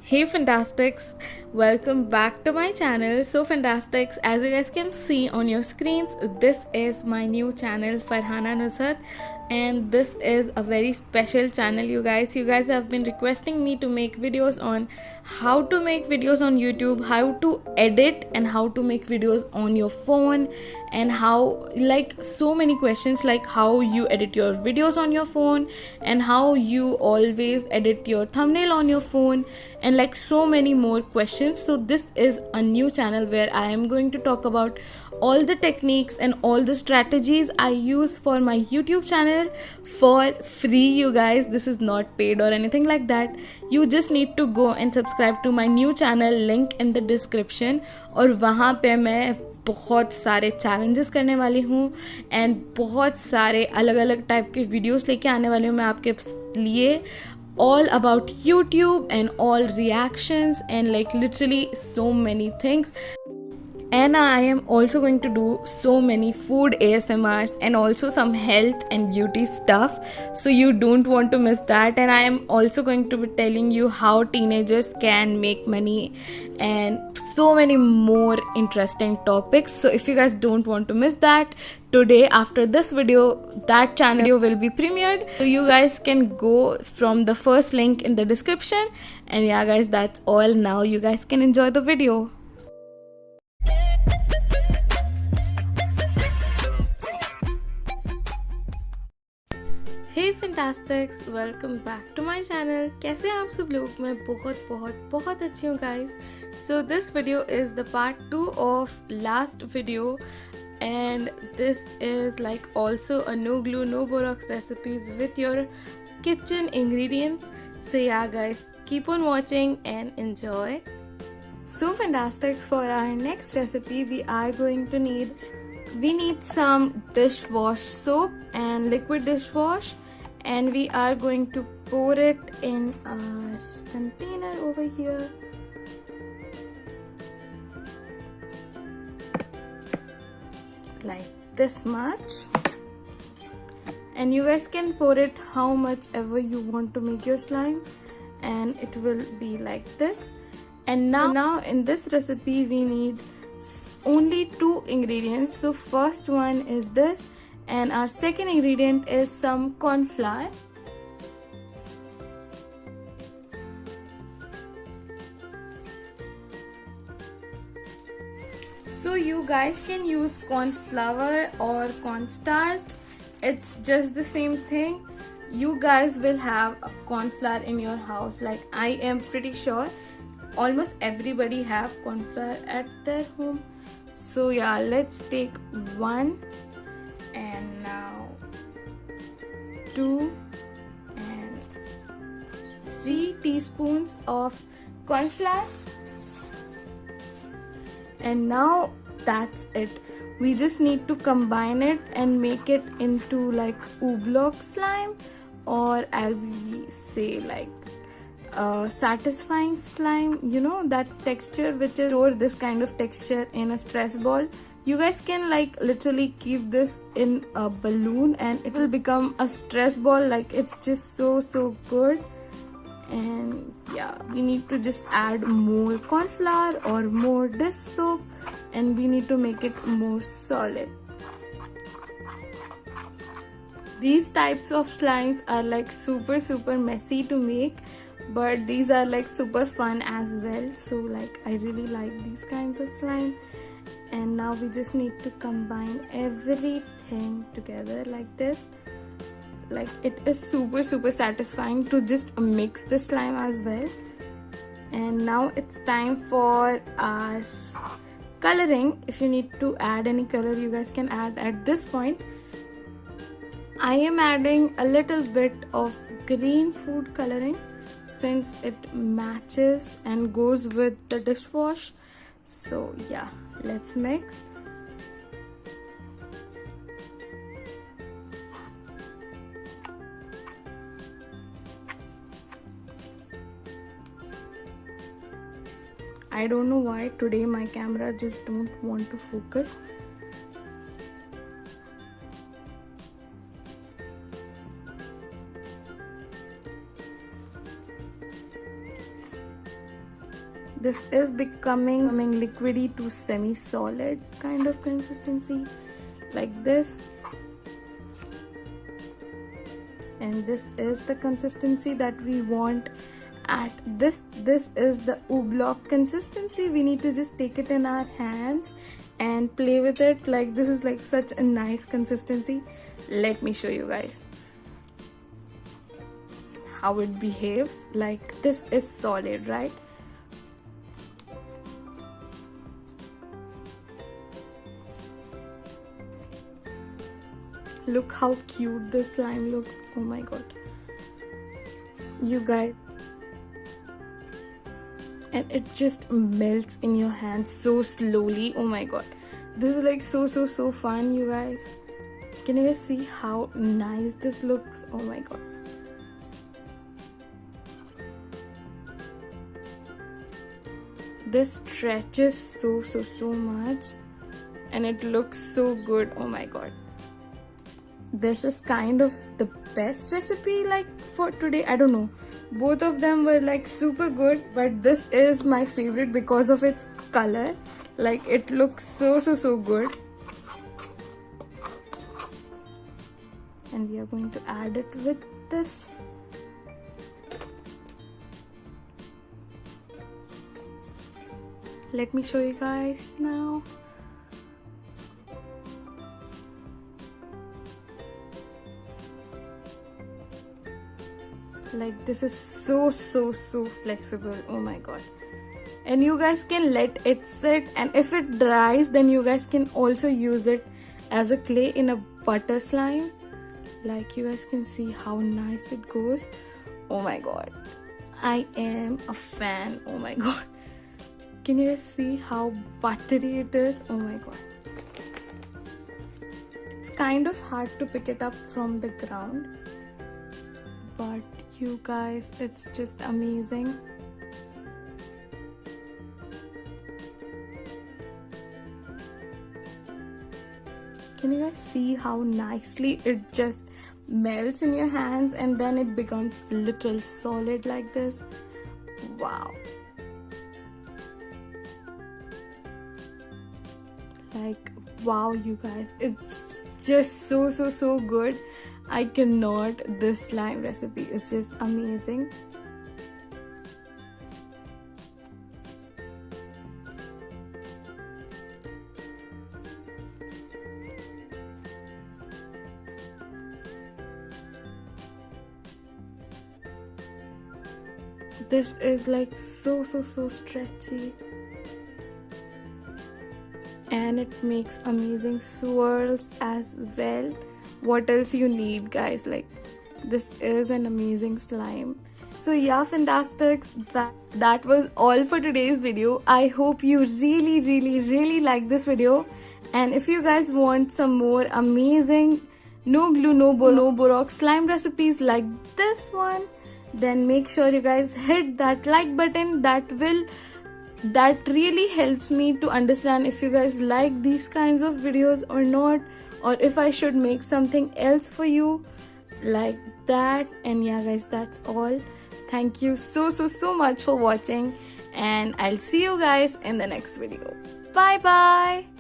Hey Fantastics, welcome back to my channel. So Fantastics, as you guys can see on your screens, this is my new channel Farhana Nusrat, and this is a very special channel. You guys have been requesting me to make videos on how to make videos on YouTube, how to edit and how to make videos on your phone, and how, like, so many questions, like how you edit your videos on your phone and how you always edit your thumbnail on your phone, and like so many more questions. So this is a new channel where I am going to talk about all the techniques and all the strategies I use for my YouTube channel for free. You guys, this is not paid or anything like that. You just need to go and subscribe to my new channel, link in the description. और वहाँ पे मैं बहुत सारे challenges करने वाली हूँ and बहुत सारे अलग अलग टाइप के वीडियोस लेके आने वाली हूँ मैं आपके लिए, all about YouTube and all reactions and like literally so many things. And I am also going to do so many food ASMRs and also some health and beauty stuff. So you don't want to miss that. And I am also going to be telling you how teenagers can make money and so many more interesting topics. So if you guys don't want to miss that, today after this video, that channel will be premiered. So you guys can go from the first link in the description. And yeah guys, that's all. Now you guys can enjoy the video. Hey fantastics, welcome back to my channel. कैसे हैं आप सब लोग? मैं बहुत बहुत बहुत अच्छी हूँ guys. So this video is the part 2 of last video and this is like also a no glue no borax recipes with your kitchen ingredients. So yeah guys, keep on watching and enjoy. So fantastic, for our next recipe we need some dishwash soap and liquid dishwash, and we are going to pour it in our container over here. Like this much, and you guys can pour it how much ever you want to make your slime, and it will be like this. And now in this recipe we need only 2 ingredients. So first one is this, and our second ingredient is some corn flour. So you guys can use corn flour or cornstarch. It's just the same thing. You guys will have a corn flour in your house. Like I am pretty sure almost everybody have corn flour at their home. So yeah, let's take 1 and now 2 and 3 teaspoons of corn flour. And now that's it. We just need to combine it and make it into like oblong slime, or as we say, like satisfying slime. You know that texture which is or this kind of texture in a stress ball. You guys can like literally keep this in a balloon and it will become a stress ball. Like it's just so good. And yeah, we need to just add more corn flour or more dish soap, and we need to make it more solid. These types of slimes are like super messy to make, but these are like super fun as well. So like I really like these kinds of slime. And now we just need to combine everything together like this. Like it is super satisfying to just mix the slime as well. And now it's time for our coloring. If you need to add any color, you guys can add at this point. I am adding a little bit of green food coloring since it matches and goes with the dishwash. So yeah, let's mix. I don't know why today my camera just don't want to focus. this is becoming liquidy to semi-solid kind of consistency, like this. And this is the consistency that we want at this is the oblong consistency. We need to just take it in our hands and play with it. Like this is like such a nice consistency. Let me show you guys how it behaves. Like this is solid, right? Look how cute this slime looks. Oh my god, you guys. And it just melts in your hands so slowly. Oh my god, this is like so fun, you guys. Can you guys see how nice this looks? Oh my god. This stretches so much and it looks so good. Oh my god, this is kind of the best recipe like for today. I don't know, both of them were like super good, but this is my favorite because of its color. Like it looks so good. And we are going to add it with this. Let me show you guys now. Like this is so flexible. Oh my god. And you guys can let it sit, and if it dries then you guys can also use it as a clay in a butter slime. Like you guys can see how nice it goes. Oh my god, I am a fan. Oh my god, can you guys see how buttery it is? Oh my god, it's kind of hard to pick it up from the ground, but you guys, it's just amazing. Can you guys see how nicely it just melts in your hands and then it becomes literal solid like this? Wow. Like wow, you guys, it's just so good. I cannot. This slime recipe is just amazing. This is like so stretchy, and it makes amazing swirls as well. What else you need, guys? Like this is an amazing slime. So yeah, fantastics, that was all for today's video. I hope you really like this video, and if you guys want some more amazing no glue no borax slime recipes like this one, then make sure you guys hit that like button. That really helps me to understand if you guys like these kinds of videos or not, or if I should make something else for you like that. And yeah guys, that's all. Thank you so much for watching, and I'll see you guys in the next video. Bye bye.